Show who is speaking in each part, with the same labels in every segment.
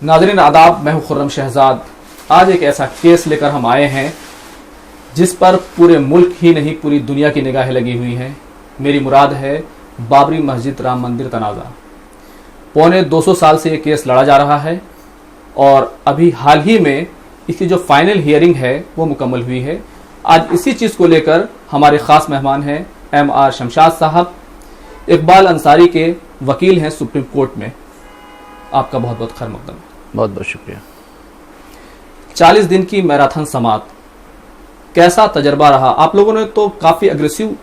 Speaker 1: नाज़रीन आदाब, मैं हूं खुर्रम शहजाद। आज एक ऐसा केस लेकर हम आए हैं जिस पर पूरे मुल्क ही नहीं पूरी दुनिया की निगाहें लगी हुई हैं। मेरी मुराद है बाबरी मस्जिद राम मंदिर तनाज़ा। पौने 200 साल से ये केस लड़ा जा रहा है और अभी हाल ही में इसकी जो फाइनल हियरिंग है वो मुकम्मल हुई है। आज इसी चीज़ को लेकर हमारे ख़ास मेहमान हैं MR शमशाद साहब, इकबाल अंसारी के वकील हैं सुप्रीम कोर्ट में। आपका बहुत बहुत खैर मकदम।
Speaker 2: बहुत बहुत शुक्रिया।
Speaker 1: 40 दिन की मैराथन समात, कैसा तजर्बा रहा? आप लोगों ने तो काफ़ी अग्रेसिव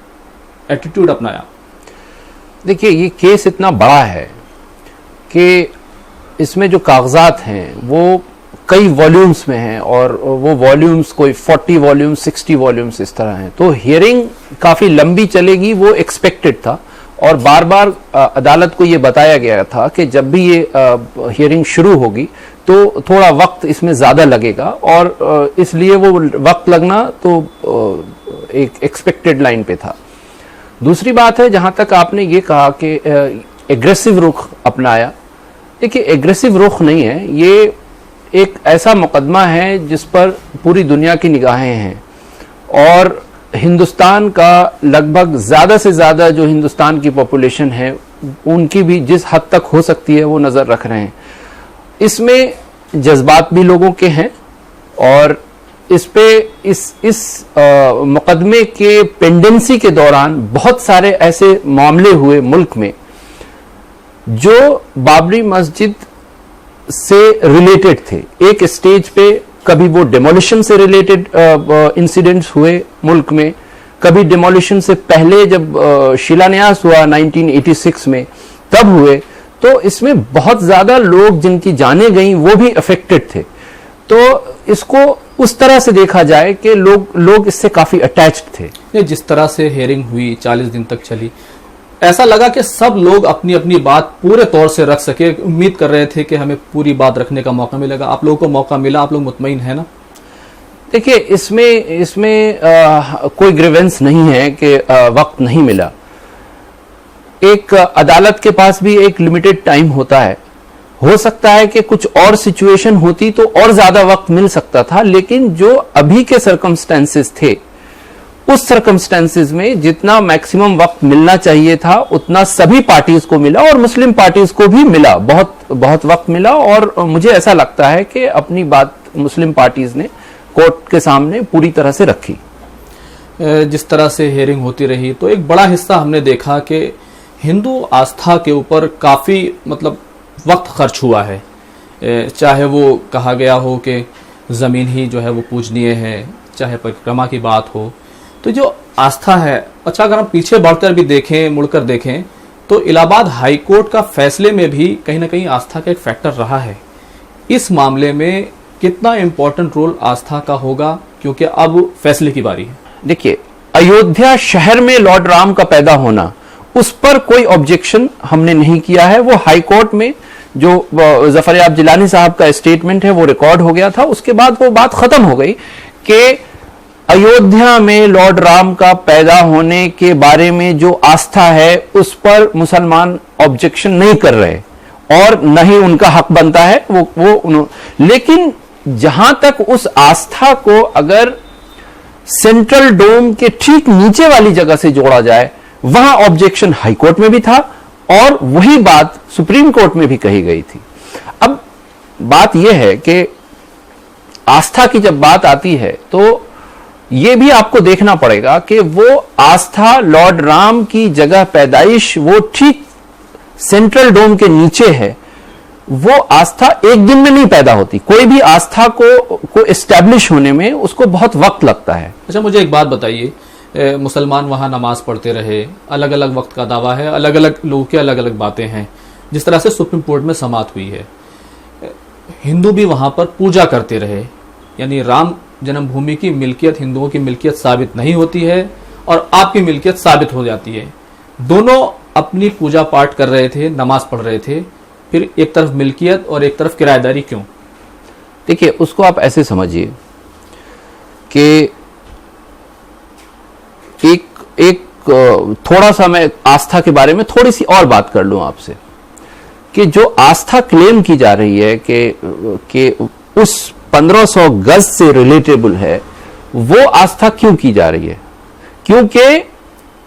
Speaker 1: एटीट्यूड अपनाया।
Speaker 2: देखिए, ये केस इतना बड़ा है कि इसमें जो कागजात हैं वो कई वॉल्यूम्स में हैं और वो वॉल्यूम्स कोई 40 वॉल्यूम्स 60 वॉल्यूम्स इस तरह हैं, तो हियरिंग काफ़ी लंबी चलेगी वो एक्सपेक्टेड था। और बार बार अदालत को ये बताया गया था कि जब भी ये हियरिंग शुरू होगी तो थोड़ा वक्त इसमें ज़्यादा लगेगा और इसलिए वो वक्त लगना तो एक एक्सपेक्टेड लाइन पे था। दूसरी बात है, जहाँ तक आपने ये कहा कि एग्रेसिव रुख अपनाया, देखिए एग्रेसिव रुख नहीं है, ये एक ऐसा मुकदमा है जिस पर पूरी दुनिया की निगाहें हैं और हिंदुस्तान का लगभग ज़्यादा से ज़्यादा जो हिंदुस्तान की पॉपुलेशन है उनकी भी जिस हद तक हो सकती है वो नज़र रख रहे हैं। इसमें जज्बात भी लोगों के हैं और इस पे इस मुकदमे के पेंडेंसी के दौरान बहुत सारे ऐसे मामले हुए मुल्क में जो बाबरी मस्जिद से रिलेटेड थे। एक स्टेज पे कभी वो डिमोलिशन से रिलेटेड इंसिडेंट्स हुए मुल्क में, कभी डिमोलिशन से पहले जब शिलान्यास हुआ 1986 में तब हुए। तो इसमें बहुत ज़्यादा लोग जिनकी जानें गई वो भी अफेक्टेड थे। तो इसको उस तरह से देखा जाए कि लोग इससे काफ़ी अटैच्ड थे।
Speaker 1: जिस तरह से हियरिंग हुई 40 दिन तक चली, ऐसा लगा कि सब लोग अपनी अपनी बात पूरे तौर से रख सके। उम्मीद कर रहे थे कि हमें पूरी बात रखने का मौका मिलेगा। आप लोगों को मौका मिला? आप लोग मुतमईन हैं ना?
Speaker 2: देखिए, इसमें कोई ग्रीवेंस नहीं है कि वक्त नहीं मिला। एक अदालत के पास भी एक लिमिटेड टाइम होता है। हो सकता है कि कुछ और सिचुएशन होती तो और ज्यादा वक्त मिल सकता था, लेकिन जो अभी के सर्कमस्टेंसेस थे उस सर्कमस्टेंसेस में जितना मैक्सिमम वक्त मिलना चाहिए था उतना सभी पार्टीज को मिला और मुस्लिम पार्टीज को भी मिला, बहुत वक्त मिला। और मुझे ऐसा लगता है कि अपनी बात मुस्लिम पार्टीज ने कोर्ट के सामने पूरी तरह से रखी।
Speaker 1: जिस तरह से हियरिंग होती रही तो एक बड़ा हिस्सा हमने देखा कि हिंदू आस्था के ऊपर काफ़ी वक्त खर्च हुआ है। चाहे वो कहा गया हो कि ज़मीन ही जो है वो पूजनीय है, चाहे परिक्रमा की बात हो। तो जो आस्था है, अच्छा अगर हम पीछे बढ़कर भी देखें, मुड़कर देखें तो इलाहाबाद हाई कोर्ट का फैसले में भी कहीं ना कहीं आस्था का एक फैक्टर रहा है। इस मामले में कितना इम्पोर्टेंट रोल आस्था का होगा, क्योंकि अब फैसले की बारी है।
Speaker 2: देखिए, अयोध्या शहर में लॉर्ड राम का पैदा होना, उस पर कोई ऑब्जेक्शन हमने नहीं किया है। वो हाई कोर्ट में जो जफर याब जिलानी साहब का स्टेटमेंट है वो रिकॉर्ड हो गया था। उसके बाद वो बात खत्म हो गई कि अयोध्या में लॉर्ड राम का पैदा होने के बारे में जो आस्था है उस पर मुसलमान ऑब्जेक्शन नहीं कर रहे और न ही उनका हक बनता है लेकिन जहां तक उस आस्था को अगर सेंट्रल डोम के ठीक नीचे वाली जगह से जोड़ा जाए, वहां ऑब्जेक्शन हाई कोर्ट में भी था और वही बात सुप्रीम कोर्ट में भी कही गई थी। अब बात यह है कि आस्था की जब बात आती है तो यह भी आपको देखना पड़ेगा कि वो आस्था लॉर्ड राम की जगह पैदाइश वो ठीक सेंट्रल डोम के नीचे है। वो आस्था एक दिन में नहीं पैदा होती। कोई भी आस्था को एस्टैब्लिश होने में उसको बहुत वक्त लगता है।
Speaker 1: अच्छा, मुझे एक बात बताइए, मुसलमान वहाँ नमाज पढ़ते रहे, अलग अलग वक्त का दावा है, अलग अलग लोगों की अलग अलग बातें हैं। जिस तरह से सुप्रीम कोर्ट में समात हुई है, हिंदू भी वहाँ पर पूजा करते रहे, यानी राम जन्मभूमि की मिल्कियत, हिंदुओं की मिल्कियत साबित नहीं होती है और आपकी मिल्कियत साबित हो जाती है। दोनों अपनी पूजा पाठ कर रहे थे, नमाज पढ़ रहे थे, फिर एक तरफ मिल्कियत और एक तरफ किराएदारी क्यों?
Speaker 2: देखिए, उसको आप ऐसे समझिए कि एक थोड़ा सा मैं आस्था के बारे में थोड़ी सी और बात कर लूं आपसे कि जो आस्था क्लेम की जा रही है कि उस 1500 गज से रिलेटेबल है, वो आस्था क्यों की जा रही है? क्योंकि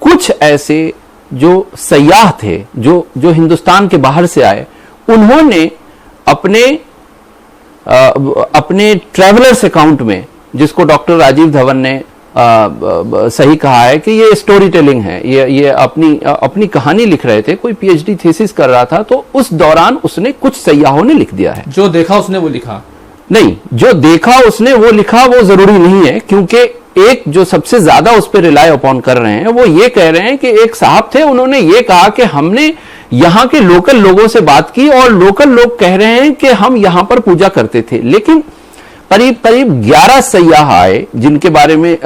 Speaker 2: कुछ ऐसे जो सयाह थे, जो हिंदुस्तान के बाहर से आए, उन्होंने अपने ट्रैवलर्स अकाउंट में, जिसको डॉक्टर राजीव धवन ने सही कहा है कि ये स्टोरी टेलिंग है, ये अपनी कहानी लिख रहे थे, कोई पीएचडी थीसिस कर रहा था, तो उस दौरान उसने कुछ सयाहों ने लिख दिया है।
Speaker 1: जो देखा उसने वो लिखा
Speaker 2: नहीं, जो देखा उसने वो लिखा वो जरूरी नहीं है, क्योंकि एक जो सबसे ज्यादा उस पर रिलाय अपॉन कर रहे हैं वो ये कह रहे हैं कि एक साहब थे, उन्होंने ये कहा कि हमने यहां के लोकल लोगों से बात की और लोकल लोग कह रहे हैं कि हम यहां पर पूजा करते थे। लेकिन करीब करीब 11 सयाह आए जिनके बारे में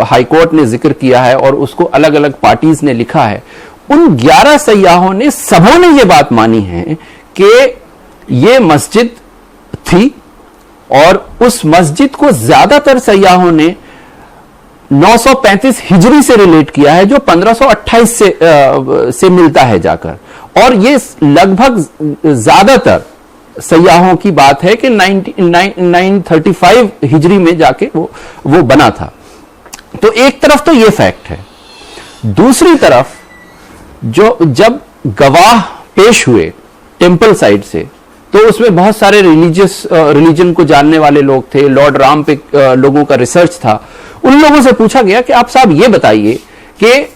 Speaker 2: हाईकोर्ट ने जिक्र किया है और उसको अलग अलग पार्टीज ने लिखा है। उन 11 सयाहों ने सबों ने ये बात मानी है कि ये मस्जिद थी, और उस मस्जिद को ज्यादातर सयाहों ने 935 हिजरी से रिलेट किया है, जो 1528 से मिलता है जाकर, और ये लगभग ज्यादातर सयाहों की बात है कि 935 हिजरी में जाके वो बना था। तो एक तरफ तो ये फैक्ट है, दूसरी तरफ जब गवाह पेश हुए टेंपल साइड से, तो उसमें बहुत सारे रिलीजन को जानने वाले लोग थे, लॉर्ड राम पे लोगों का रिसर्च था। उन लोगों से पूछा गया कि आप साहब ये बताइए कि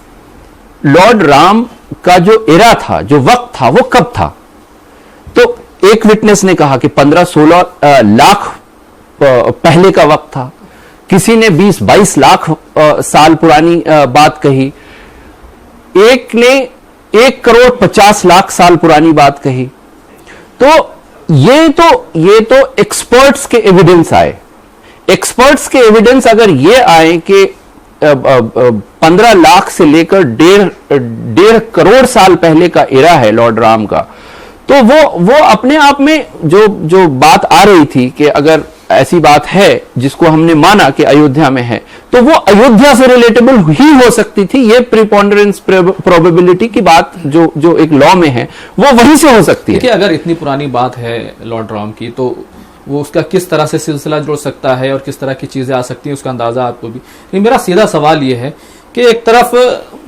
Speaker 2: लॉर्ड राम का जो एरा था, जो वक्त था, वो कब था? तो एक विटनेस ने कहा कि 15-16 लाख पहले का वक्त था, किसी ने 20-22 लाख साल पुरानी बात कही, एक ने 1,50,00,000 साल पुरानी बात कही। तो ये तो एक्सपर्ट्स के एविडेंस आए। एक्सपर्ट्स के एविडेंस अगर ये आए कि 15 लाख से लेकर 1.5 करोड़ साल पहले का एरा है लॉर्ड राम का, तो वो अपने आप में जो बात आ रही थी कि अगर ऐसी बात है जिसको हमने माना कि अयोध्या में है, तो वो अयोध्या से रिलेटेबल ही हो सकती थी। ये प्रीपोंडरेंस प्रोबेबिलिटी की बात जो एक लॉ में है, वो वहीं से हो सकती है।
Speaker 1: देखिए, अगर इतनी पुरानी बात है लॉर्ड राम की, तो वो उसका किस तरह से सिलसिला जुड़ सकता है और किस तरह की चीजें आ सकती हैं, उसका अंदाजा आपको भी। लेकिन मेरा सीधा सवाल ये है कि एक तरफ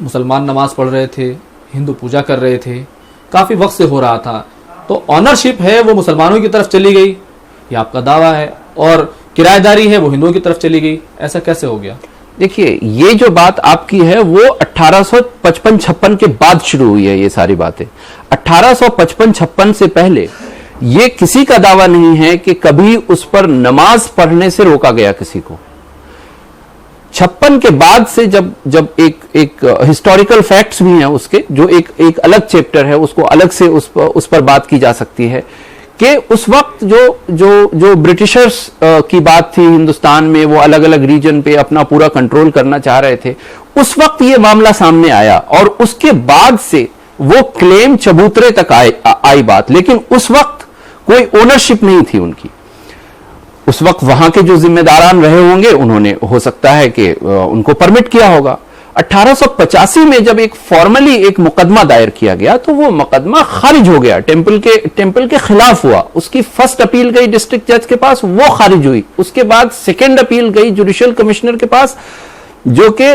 Speaker 1: मुसलमान नमाज पढ़ रहे थे, हिंदू पूजा कर रहे थे, काफी वक्त से हो रहा था, तो ऑनरशिप है वो मुसलमानों की तरफ चली गई, ये आपका दावा है, और किराएदारी है वो हिंदुओं की तरफ चली गई। ऐसा कैसे हो गया?
Speaker 2: देखिए, ये जो बात आपकी है वो 1855-56 के बाद शुरू हुई है। ये सारी बातें 1855-56 से पहले ये किसी का दावा नहीं है कि कभी उस पर नमाज पढ़ने से रोका गया किसी को। 56 के बाद से जब एक हिस्टोरिकल फैक्ट्स भी हैं उसके, जो एक अलग चैप्टर है, उसको अलग से उस पर बात की जा सकती है कि उस वक्त जो ब्रिटिशर्स की बात थी हिंदुस्तान में, वो अलग अलग रीजन पे अपना पूरा कंट्रोल करना चाह रहे थे, उस वक्त ये मामला सामने आया, और उसके बाद से वो क्लेम चबूतरे तक आई बात। लेकिन उस वक्त कोई ओनरशिप नहीं थी उनकी। उस वक्त वहां के जो जिम्मेदारान रहे होंगे, उन्होंने हो सकता है कि उनको परमिट किया होगा। 1885 में जब फॉर्मली एक मुकदमा दायर किया गया, तो वो मुकदमा खारिज हो गया, टेंपल के खिलाफ हुआ। उसकी फर्स्ट अपील गई डिस्ट्रिक्ट जज के पास, वो खारिज हुई। उसके बाद सेकेंड अपील गई जुडिशियल कमिश्नर के पास, जो कि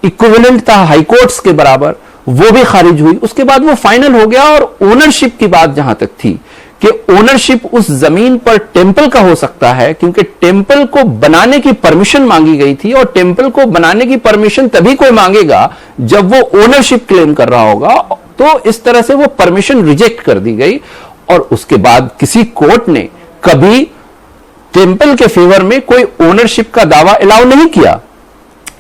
Speaker 2: इक्विवेलेंट था हाई कोर्ट्स के बराबर, वो भी खारिज हुई। उसके बाद वो फाइनल हो गया। और ओनरशिप की बात जहां तक थी कि ओनरशिप उस जमीन पर टेंपल का हो सकता है, क्योंकि टेंपल को बनाने की परमिशन मांगी गई थी, और टेंपल को बनाने की परमिशन तभी कोई मांगेगा जब वो ओनरशिप क्लेम कर रहा होगा। तो इस तरह से वो परमिशन रिजेक्ट कर दी गई, और उसके बाद किसी कोर्ट ने कभी टेंपल के फेवर में कोई ओनरशिप का दावा अलाउ नहीं किया।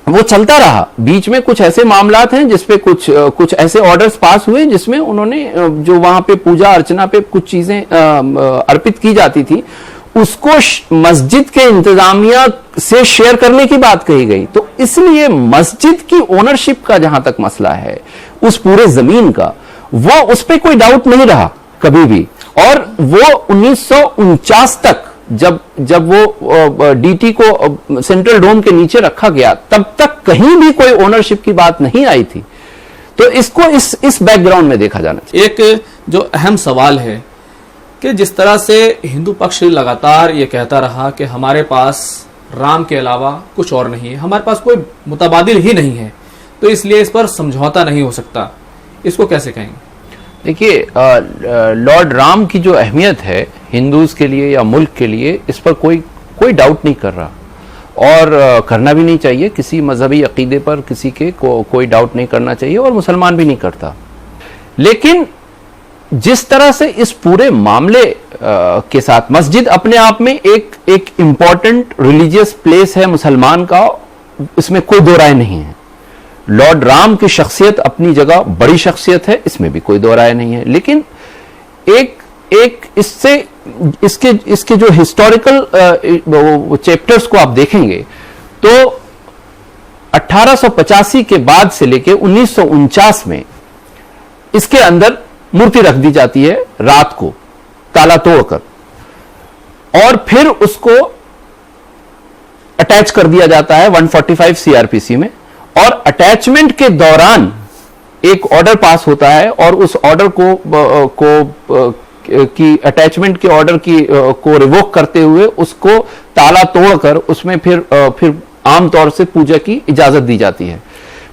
Speaker 2: वो चलता रहा। बीच में कुछ ऐसे मामलात हैं जिसपे कुछ ऐसे ऑर्डर्स पास हुए जिसमें उन्होंने जो वहां पे पूजा अर्चना पे कुछ चीजें अर्पित की जाती थी, उसको मस्जिद के इंतजामिया से शेयर करने की बात कही गई। तो इसलिए मस्जिद की ओनरशिप का जहां तक मसला है, उस पूरे जमीन का, वो उस पर कोई डाउट नहीं रहा कभी भी। और वो 1949 तक जब वो डीटी को सेंट्रल डोम के नीचे रखा गया, तब तक कहीं भी कोई ओनरशिप की बात नहीं आई थी। तो इसको इस बैकग्राउंड में देखा जाना चाहिए।
Speaker 1: एक जो अहम सवाल है कि जिस तरह से हिंदू पक्ष लगातार ये कहता रहा कि हमारे पास राम के अलावा कुछ और नहीं है, हमारे पास कोई मुतबादिल ही नहीं है, तो इसलिए इस पर समझौता नहीं हो सकता, इसको कैसे कहेंगे?
Speaker 2: देखिए, लॉर्ड राम की जो अहमियत है हिंदूज के लिए या मुल्क के लिए, इस पर कोई डाउट नहीं कर रहा, और करना भी नहीं चाहिए। किसी मजहबी अकीदे पर किसी के कोई डाउट नहीं करना चाहिए, और मुसलमान भी नहीं करता। लेकिन जिस तरह से इस पूरे मामले के साथ मस्जिद अपने आप में एक इंपॉर्टेंट रिलीजियस प्लेस है मुसलमान का, इसमें कोई दो राय नहीं है। लॉर्ड राम की शख्सियत अपनी जगह बड़ी शख्सियत है, इसमें भी कोई दो राय नहीं है। लेकिन एक इसके जो हिस्टोरिकल चैप्टर्स को आप देखेंगे तो 1885 के बाद से लेके 1949 में इसके अंदर मूर्ति रख दी जाती है रात को ताला तोड़कर, और फिर उसको अटैच कर दिया जाता है 145 सीआरपीसी में, और अटैचमेंट के दौरान एक ऑर्डर पास होता है, और उस ऑर्डर की अटैचमेंट के ऑर्डर को रिवोक करते हुए उसको ताला तोड़कर उसमें फिर आमतौर से पूजा की इजाजत दी जाती है।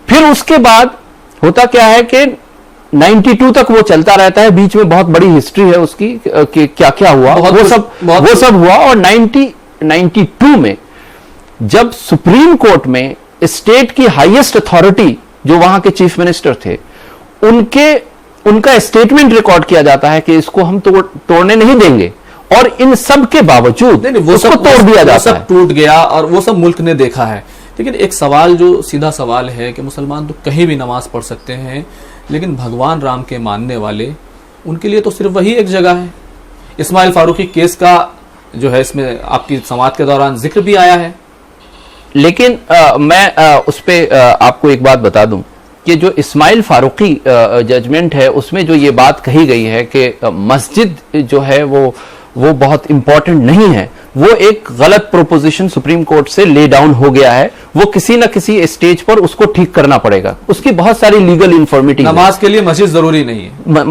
Speaker 2: फिर उसके बाद होता क्या है कि 92 तक वो चलता रहता है, बीच में बहुत बड़ी हिस्ट्री है उसकी कि क्या क्या हुआ, वो सब हुआ। और 92 में जब सुप्रीम कोर्ट में स्टेट की हाईएस्ट अथॉरिटी जो वहां के चीफ मिनिस्टर थे, उनका स्टेटमेंट रिकॉर्ड किया जाता है कि इसको हम तोड़ने नहीं देंगे, और इन सब के बावजूद
Speaker 1: वो सब
Speaker 2: तोड़ दिया जाता है।
Speaker 1: सब टूट गया, और वो सब मुल्क ने देखा है। लेकिन एक सवाल जो सीधा सवाल है कि मुसलमान तो कहीं भी नमाज पढ़ सकते हैं, लेकिन भगवान राम के मानने वाले, उनके लिए तो सिर्फ वही एक जगह है। इस्माइल फारूकी केस का जो है इसमें आपकी समाअत के दौरान जिक्र भी आया है।
Speaker 2: लेकिन मैं उस पर आपको एक बात बता दूं कि जो इस्माइल फारूकी जजमेंट है उसमें जो ये बात कही गई है कि मस्जिद जो है वो बहुत इंपॉर्टेंट नहीं है, वो एक गलत प्रोपोजिशन सुप्रीम कोर्ट से ले डाउन हो गया है। वो किसी न किसी स्टेज पर उसको ठीक करना पड़ेगा। उसकी बहुत सारी लीगल इन्फॉर्मेटिव,
Speaker 1: नमाज के लिए मस्जिद जरूरी नहीं है,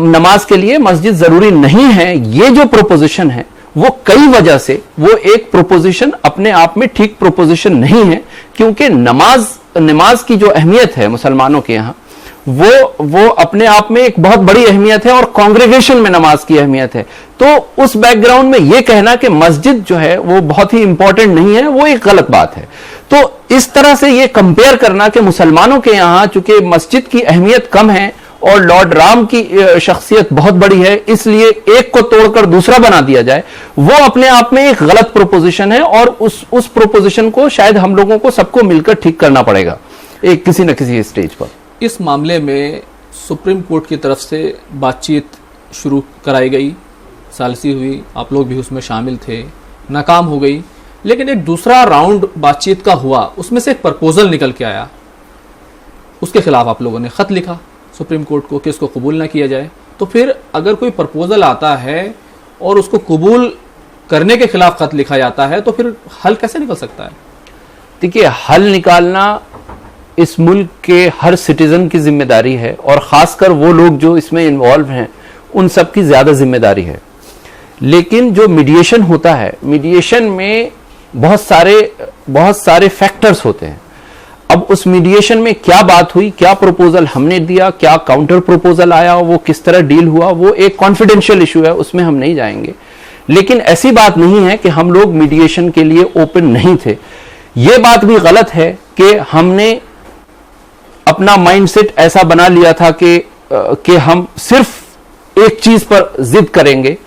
Speaker 2: नमाज के लिए मस्जिद जरूरी नहीं है, ये जो प्रोपोजिशन है वो कई वजह से वो एक प्रोपोजिशन अपने आप में ठीक प्रोपोजिशन नहीं है, क्योंकि नमाज की जो अहमियत है मुसलमानों के यहाँ वो अपने आप में एक बहुत बड़ी अहमियत है, और कांग्रेगेशन में नमाज की अहमियत है। तो उस बैकग्राउंड में ये कहना कि मस्जिद जो है वो बहुत ही इंपॉर्टेंट नहीं है, वो एक गलत बात है। तो इस तरह से ये कंपेयर करना कि मुसलमानों के यहाँ चूंकि मस्जिद की अहमियत कम है और लॉर्ड राम की शख्सियत बहुत बड़ी है, इसलिए एक को तोड़कर दूसरा बना दिया जाए, वो अपने आप में एक गलत प्रोपोजिशन है, और उस प्रोपोजिशन को शायद हम लोगों को सबको मिलकर ठीक करना पड़ेगा एक किसी न किसी स्टेज पर।
Speaker 1: इस मामले में सुप्रीम कोर्ट की तरफ से बातचीत शुरू कराई गई, सालिसी हुई, आप लोग भी उसमें शामिल थे, नाकाम हो गई। लेकिन एक दूसरा राउंड बातचीत का हुआ, उसमें से एक प्रपोजल निकल के आया, उसके खिलाफ आप लोगों ने खत लिखा सुप्रीम कोर्ट को कि इसको कबूल ना किया जाए। तो फिर अगर कोई प्रपोजल आता है और उसको कबूल करने के खिलाफ खत लिखा जाता है, तो फिर हल कैसे निकल सकता है?
Speaker 2: देखिए, हल निकालना इस मुल्क के हर सिटीजन की जिम्मेदारी है, और खासकर वो लोग जो इसमें इन्वॉल्व हैं उन सब की ज्यादा जिम्मेदारी है। लेकिन जो मीडिएशन होता है, मीडिएशन में बहुत सारे फैक्टर्स होते हैं। अब उस मीडिएशन में क्या बात हुई, क्या प्रपोजल हमने दिया, क्या काउंटर प्रपोजल आया, वो किस तरह डील हुआ, वो एक कॉन्फिडेंशियल इशू है, उसमें हम नहीं जाएंगे। लेकिन ऐसी बात नहीं है कि हम लोग मीडिएशन के लिए ओपन नहीं थे। ये बात भी गलत है कि हमने अपना माइंडसेट ऐसा बना लिया था कि हम सिर्फ एक चीज पर जिद करेंगे।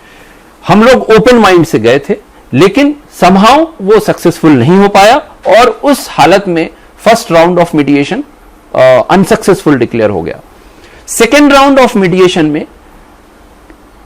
Speaker 2: हम लोग ओपन माइंड से गए थे, लेकिन समहाउ वो सक्सेसफुल नहीं हो पाया, और उस हालत में first round of mediation unsuccessful declare हो गया। सेकेंड राउंड ऑफ मीडिएशन में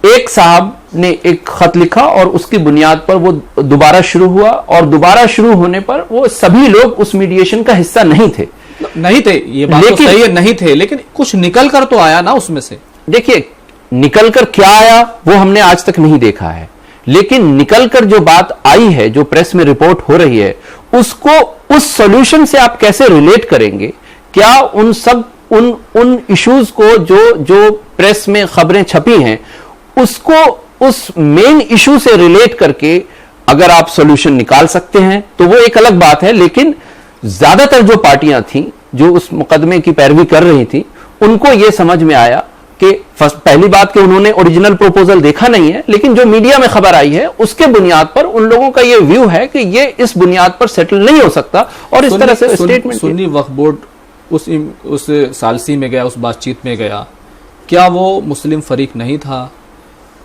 Speaker 2: एक साहब ने एक खत लिखा, और उसकी बुनियाद पर वो दोबारा शुरू हुआ, और दोबारा शुरू होने पर वो सभी लोग उस मीडिएशन का हिस्सा नहीं थे।
Speaker 1: ये बात तो सही है, नहीं थे, लेकिन कुछ निकल कर तो आया ना उसमें से।
Speaker 2: देखिए, निकल कर क्या आया वो हमने आज तक नहीं देखा है, लेकिन निकल कर जो बात आई है, जो प्रेस में रिपोर्ट हो रही है, उसको उस सॉल्यूशन से आप कैसे रिलेट करेंगे? क्या उन इश्यूज को जो प्रेस में खबरें छपी हैं, उस मेन इशू से रिलेट करके अगर आप सॉल्यूशन निकाल सकते हैं तो वो एक अलग बात है, लेकिन ज्यादातर जो पार्टियां थीं जो उस मुकदमे की पैरवी कर रही थी, उनको यह समझ में आया कि पहली बात कि उन्होंने ओरिजिनल प्रपोजल देखा नहीं है, लेकिन जो मीडिया में खबर आई है उसके बुनियाद पर उन लोगों का यह व्यू है कि यह इस बुनियाद पर सेटल नहीं हो सकता, और इस तरह से स्टेटमेंट।
Speaker 1: सुन्नी वक्फ बोर्ड उस सालसी में गया, उस बातचीत में गया, क्या वो मुस्लिम फरीक नहीं था?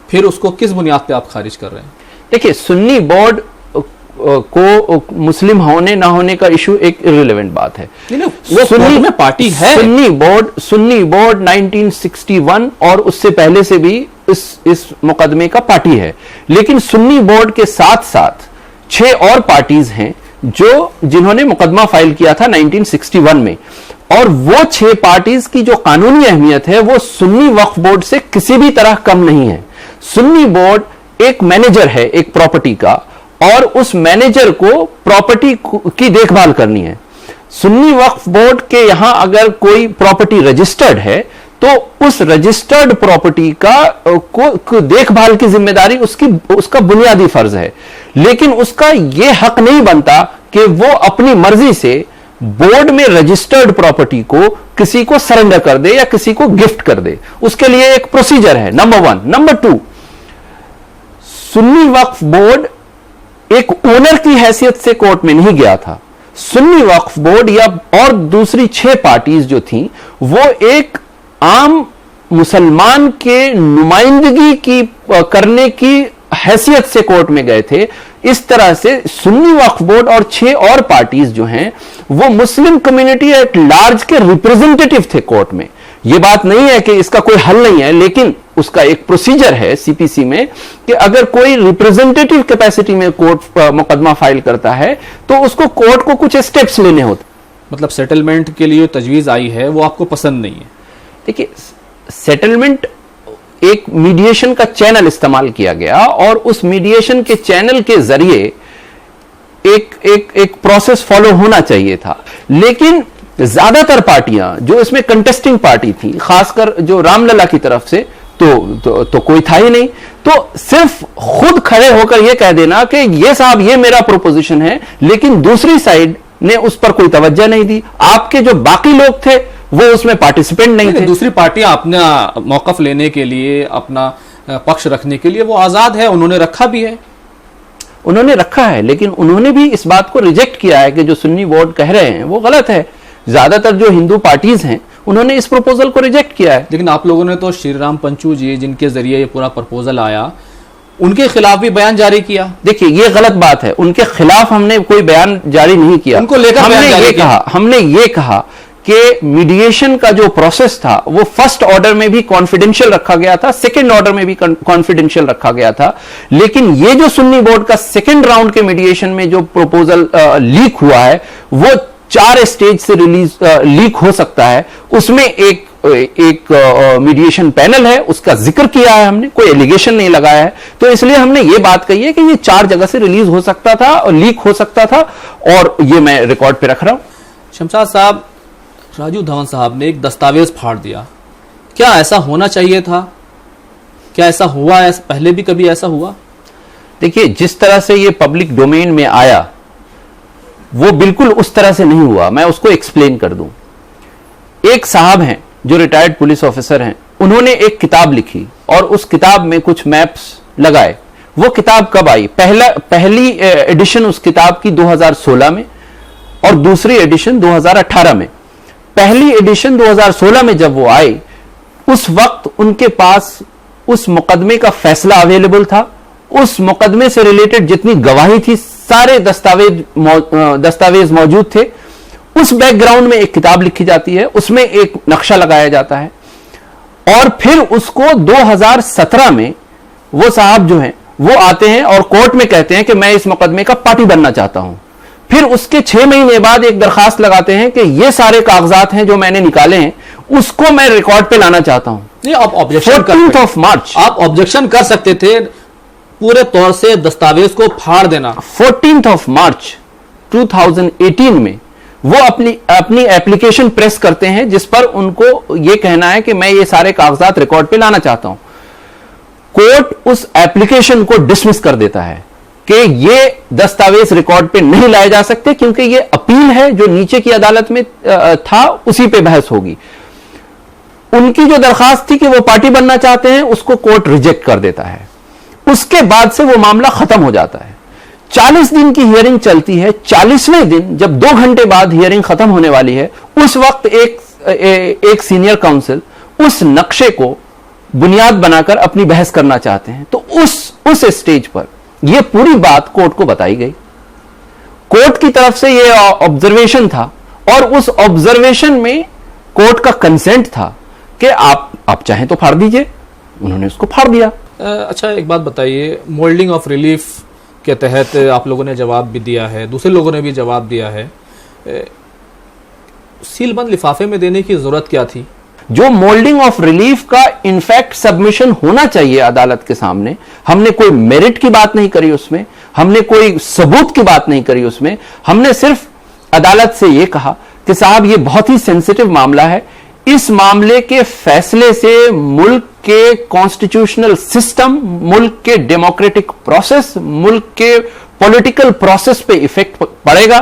Speaker 1: फिर उसको किस बुनियाद पे आप खारिज कर रहे हैं?
Speaker 2: देखिए, सुन्नी बोर्ड को मुस्लिम होने ना होने का इशू एक इररिलेवेंट बात है।
Speaker 1: वो सुन्नी में पार्टी है।
Speaker 2: सुन्नी बोर्ड 1961 और उससे पहले से भी इस मुकदमे का पार्टी है, लेकिन सुन्नी बोर्ड के साथ साथ 6 और पार्टीज हैं जिन्होंने मुकदमा फाइल किया था 1961 में, और वो 6 पार्टीज की जो कानूनी अहमियत है वो सुन्नी वक्फ बोर्ड से किसी भी तरह कम नहीं है। सुन्नी बोर्ड एक मैनेजर है एक प्रॉपर्टी का, और उस मैनेजर को प्रॉपर्टी की देखभाल करनी है। सुन्नी वक्फ बोर्ड के यहां अगर कोई प्रॉपर्टी रजिस्टर्ड है तो उस रजिस्टर्ड प्रॉपर्टी को देखभाल की जिम्मेदारी उसका बुनियादी फर्ज है, लेकिन उसका यह हक नहीं बनता कि वो अपनी मर्जी से बोर्ड में रजिस्टर्ड प्रॉपर्टी को किसी को सरेंडर कर दे या किसी को गिफ्ट कर दे। उसके लिए एक प्रोसीजर है, नंबर 1। नंबर 2, सुन्नी वक्फ बोर्ड एक ओनर की हैसियत से कोर्ट में नहीं गया था। सुन्नी वक्फ बोर्ड या और दूसरी 6 पार्टीज जो थीं वो एक आम मुसलमान के नुमाइंदगी करने की हैसियत से कोर्ट में गए थे। इस तरह से सुन्नी वक्फ बोर्ड और 6 और पार्टीज जो हैं वो मुस्लिम कम्युनिटी एट लार्ज के रिप्रेजेंटेटिव थे कोर्ट में। यह बात नहीं है कि इसका कोई हल नहीं है, लेकिन उसका एक प्रोसीजर है सीपीसी में कि अगर कोई रिप्रेजेंटेटिव कैपेसिटी में कोर्ट मुकदमा फाइल करता है तो उसको कोर्ट को कुछ स्टेप्स लेने होते।
Speaker 1: मतलब सेटलमेंट के लिए तजवीज आई है वो आपको पसंद नहीं है?
Speaker 2: देखिए, सेटलमेंट एक मीडिएशन का चैनल इस्तेमाल किया गया और उस मीडिएशन के चैनल के जरिए एक प्रोसेस फॉलो होना चाहिए था, लेकिन ज्यादातर पार्टियां जो इसमें कंटेस्टिंग पार्टी थी, खासकर जो रामलला की तरफ से तो कोई था ही नहीं। तो सिर्फ खुद खड़े होकर यह कह देना कि ये साहब ये मेरा प्रोपोजिशन है, लेकिन दूसरी साइड ने उस पर कोई तवज्जो नहीं दी। आपके जो बाकी लोग थे वो उसमें पार्टिसिपेंट नहीं थे।
Speaker 1: दूसरी पार्टियां अपना मौकफ लेने के लिए, अपना पक्ष रखने के लिए वो आजाद है, उन्होंने रखा भी है।
Speaker 2: उन्होंने रखा है, लेकिन उन्होंने भी इस बात को रिजेक्ट किया है कि जो सुन्नी बोर्ड कह रहे हैं वो गलत है। ज्यादातर जो हिंदू पार्टीज हैं उन्होंने इस प्रपोजल को रिजेक्ट किया है।
Speaker 1: लेकिन आप लोगों ने तो श्री राम पंचू जी जिनके जरिए ये पूरा प्रपोजल आया, उनके खिलाफ भी बयान जारी किया।
Speaker 2: देखिए, ये गलत बात है, उनके खिलाफ हमने कोई बयान जारी नहीं किया।
Speaker 1: उनको लेकर
Speaker 2: हमने ये कहा कि मीडिएशन का जो प्रोसेस था वो फर्स्ट ऑर्डर में भी कॉन्फिडेंशियल रखा गया था, सेकंड ऑर्डर में भी कॉन्फिडेंशियल रखा गया था, लेकिन ये जो सुन्नी बोर्ड का सेकंड राउंड के मीडिएशन में जो प्रपोजल लीक हुआ है वो 4 स्टेज से लीक हो सकता है। उसमें एक मीडिएशन पैनल है, उसका जिक्र किया है हमने, कोई एलिगेशन नहीं लगाया है। तो इसलिए हमने ये बात कही है कि ये 4 जगह से रिलीज हो सकता था और लीक हो सकता था, और ये मैं रिकॉर्ड पे रख रहा हूं।
Speaker 1: शमशाद साहब, राजू धवन साहब ने एक दस्तावेज फाड़ दिया, क्या ऐसा होना चाहिए था? क्या ऐसा हुआ है? पहले भी कभी ऐसा हुआ?
Speaker 2: देखिए, जिस तरह से ये पब्लिक डोमेन में आया वो बिल्कुल उस तरह से नहीं हुआ। मैं उसको एक्सप्लेन कर दूं। एक साहब हैं जो रिटायर्ड पुलिस ऑफिसर हैं, उन्होंने एक किताब लिखी और उस किताब में कुछ मैप्स लगाए। वो किताब कब आई? पहली एडिशन उस किताब की 2016 में और दूसरी एडिशन 2018 में। पहली एडिशन 2016 में जब वो आई, उस वक्त उनके पास उस मुकदमे का फैसला अवेलेबल था, उस मुकदमे से रिलेटेड जितनी गवाही थी सारे दस्तावेज मौजूद थे। उस बैकग्राउंड में एक किताब लिखी जाती है, उसमें एक नक्शा लगाया जाता है, और फिर उसको 2017 में वो साहब जो हैं वो आते हैं और कोर्ट में कहते हैं कि मैं इस मुकदमे का पार्टी बनना चाहता हूं। फिर उसके 6 महीने बाद एक दरखास्त लगाते हैं कि ये सारे कागजात हैं जो मैंने निकाले हैं, उसको मैं रिकॉर्ड पे लाना चाहता हूं।
Speaker 1: नहीं, आप ऑब्जेक्शन
Speaker 2: 14th of March,
Speaker 1: आप ऑब्जेक्शन कर सकते थे, पूरे तौर से दस्तावेज को फाड़ देना।
Speaker 2: 14th of March 2018 में वो अपनी एप्लीकेशन प्रेस करते हैं जिस पर उनको ये कहना है कि मैं ये सारे कागजात रिकॉर्ड पे लाना चाहता हूं। कोर्ट उस एप्लीकेशन को डिसमिस कर देता है कि ये दस्तावेज रिकॉर्ड पे नहीं लाए जा सकते, क्योंकि ये अपील है जो नीचे की अदालत में था, उसी पे बहस होगी। उनकी जो दरखास्त थी कि वो पार्टी बनना चाहते हैं, उसको कोर्ट रिजेक्ट कर देता है। उसके बाद से वो मामला खत्म हो जाता है। 40 दिन की हियरिंग चलती है। 40वें दिन जब 2 घंटे बाद हियरिंग खत्म होने वाली है, उस वक्त एक सीनियर काउंसिल उस नक्शे को बुनियाद बनाकर अपनी बहस करना चाहते हैं। तो उस स्टेज पर यह पूरी बात कोर्ट को बताई गई। कोर्ट की तरफ से यह ऑब्जर्वेशन था और उस ऑब्जर्वेशन में कोर्ट का कंसेंट था कि आप चाहें तो फाड़ दीजिए। उन्होंने उसको फाड़ दिया।
Speaker 1: अच्छा, एक बात बताइए, मोल्डिंग ऑफ रिलीफ के तहत आप लोगों ने जवाब भी दिया है, दूसरे लोगों ने भी जवाब दिया है, सीलबंद लिफाफे में देने की जरूरत क्या थी?
Speaker 2: जो मोल्डिंग ऑफ रिलीफ का इनफैक्ट सबमिशन होना चाहिए अदालत के सामने, हमने कोई मेरिट की बात नहीं करी उसमें, हमने कोई सबूत की बात नहीं करी उसमें। हमने सिर्फ अदालत से यह कहा कि साहब ये बहुत ही सेंसिटिव मामला है, इस मामले के फैसले से मुल्क के कॉन्स्टिट्यूशनल सिस्टम, मुल्क के डेमोक्रेटिक प्रोसेस, मुल्क के पॉलिटिकल प्रोसेस पे इफेक्ट पड़ेगा।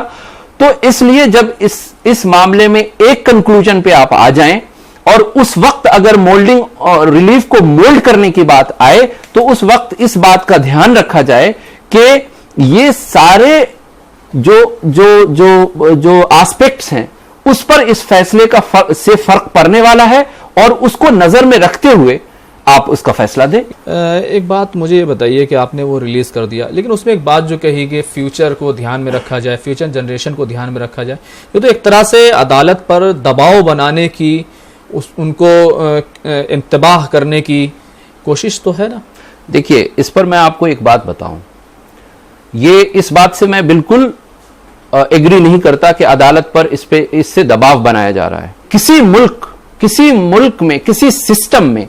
Speaker 2: तो इसलिए जब इस मामले में एक कंक्लूजन पे आप आ जाएं और उस वक्त अगर मोल्डिंग और रिलीफ को मोल्ड करने की बात आए, तो उस वक्त इस बात का ध्यान रखा जाए कि ये सारे जो एस्पेक्ट्स हैं उस पर इस फैसले का से फर्क पड़ने वाला है और उसको नजर में रखते हुए आप उसका फैसला दें।
Speaker 1: एक बात मुझे ये बताइए कि आपने वो रिलीज कर दिया, लेकिन उसमें एक बात जो कही कि फ्यूचर को ध्यान में रखा जाए, फ्यूचर जनरेशन को ध्यान में रखा जाए, ये तो एक तरह से अदालत पर दबाव बनाने की, उनको इंतबाह करने की कोशिश तो है ना?
Speaker 2: देखिए, इस पर मैं आपको एक बात बताऊं, इस बात से मैं बिल्कुल एग्री नहीं करता कि अदालत पर इससे दबाव बनाया जा रहा है। किसी मुल्क में, किसी सिस्टम में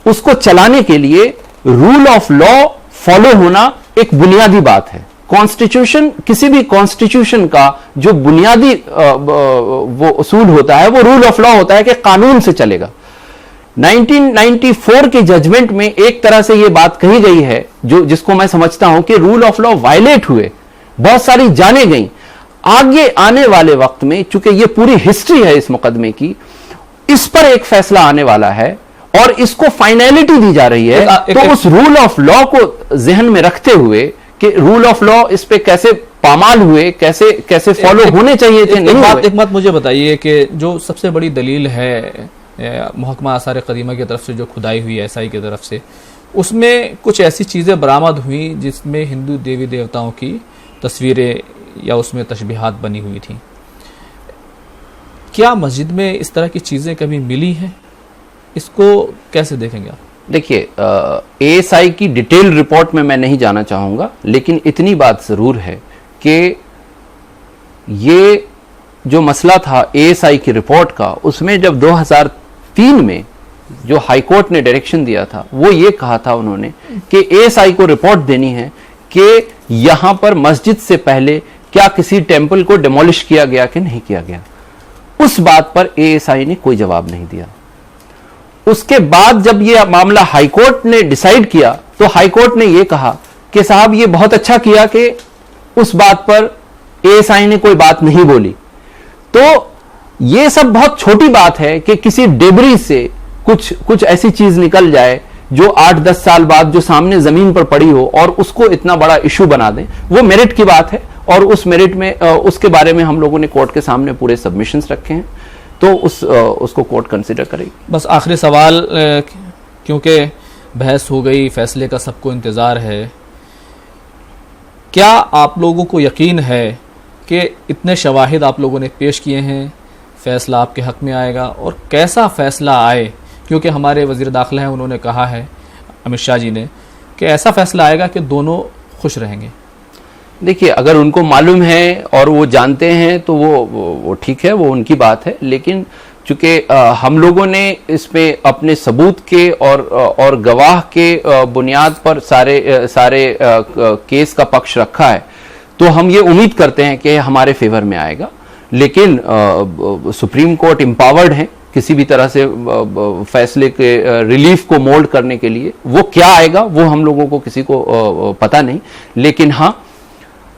Speaker 2: उसको चलाने के लिए रूल ऑफ लॉ फॉलो होना एक बुनियादी बात है। कॉन्स्टिट्यूशन, किसी भी कॉन्स्टिट्यूशन का जो बुनियादी वो उसूल होता है वो रूल ऑफ लॉ होता है कि कानून से चलेगा। 1994 के जजमेंट में एक तरह से यह बात कही गई है जिसको मैं समझता हूं कि रूल ऑफ लॉ वायलेट हुए, बहुत सारी जाने गई। आगे आने वाले वक्त में, चूंकि ये पूरी हिस्ट्री है इस मुकदमे की, इस पर एक फैसला आने वाला है और इसको फाइनलिटी दी जा रही है। तो उस रूल ऑफ लॉ को जहन में रखते हुए कि रूल ऑफ लॉ इस पे कैसे पामाल हुए, कैसे फॉलो होने चाहिए थे,
Speaker 1: एक बात मुझे बताइए कि जो सबसे बड़ी दलील है महकमा आसार कदीमा की तरफ से जो खुदाई हुई एसआई की तरफ से, उसमें कुछ ऐसी चीजें बरामद हुई जिसमें हिंदू देवी देवताओं की तस्वीरें या उसमें तशबीहात बनी हुई थी। क्या मस्जिद में इस तरह की चीजें कभी मिली हैं? इसको कैसे देखेंगे आप?
Speaker 2: देखिए, एएसआई की डिटेल रिपोर्ट में मैं नहीं जाना चाहूंगा, लेकिन इतनी बात जरूर है कि ये जो मसला था एएसआई की रिपोर्ट का, उसमें जब 2003 में जो हाईकोर्ट ने डायरेक्शन दिया था, वो ये कहा था उन्होंने कि एएसआई को रिपोर्ट देनी है कि यहां पर मस्जिद से पहले क्या किसी टेंपल को डिमोलिश किया गया कि नहीं किया गया। उस बात पर एएसआई ने कोई जवाब नहीं दिया। उसके बाद जब यह मामला हाईकोर्ट ने डिसाइड किया, तो हाईकोर्ट ने यह कहा कि साहब ये बहुत अच्छा किया कि उस बात पर एएसआई ने कोई बात नहीं बोली। तो यह सब बहुत छोटी बात है कि किसी डेबरी से कुछ ऐसी चीज निकल जाए जो 8-10 साल बाद जो सामने जमीन पर पड़ी हो और उसको इतना बड़ा इशू बना दें। वो मेरिट की बात है और उस मेरिट में उसके बारे में हम लोगों ने कोर्ट के सामने पूरे सबमिशंस रखे हैं, तो उसको कोर्ट कंसिडर करेगी।
Speaker 1: बस आखिरी सवाल, क्योंकि बहस हो गई, फैसले का सबको इंतजार है, क्या आप लोगों को यकीन है कि इतने शवाहिद आप लोगों ने पेश किए हैं, फैसला आपके हक में आएगा? और कैसा फैसला आए, क्योंकि हमारे वजीर दाखिला हैं, उन्होंने कहा है, अमित शाह जी ने, कि ऐसा फैसला आएगा कि दोनों खुश रहेंगे।
Speaker 2: देखिए, अगर उनको मालूम है और वो जानते हैं तो वो ठीक है, वो उनकी बात है। लेकिन चूंकि हम लोगों ने इसमें अपने सबूत के और गवाह के बुनियाद पर सारे केस का पक्ष रखा है, तो हम ये उम्मीद करते हैं कि हमारे फेवर में आएगा। लेकिन सुप्रीम कोर्ट एम्पावर्ड है किसी भी तरह से फैसले के रिलीफ को मोल्ड करने के लिए। वो क्या आएगा वो हम लोगों को किसी को पता नहीं, लेकिन हाँ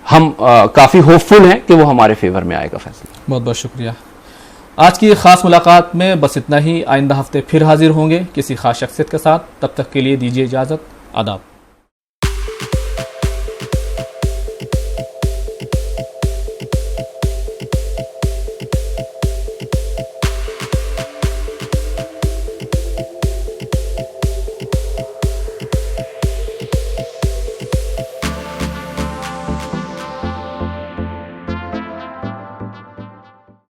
Speaker 2: हम काफी होपफुल हैं कि वो हमारे फेवर में आएगा फैसला।
Speaker 1: बहुत बहुत शुक्रिया। आज की खास मुलाकात में बस इतना ही। आइंदा हफ्ते फिर हाजिर होंगे किसी खास शख्सियत के साथ। तब तक के लिए दीजिए इजाजत। आदाब।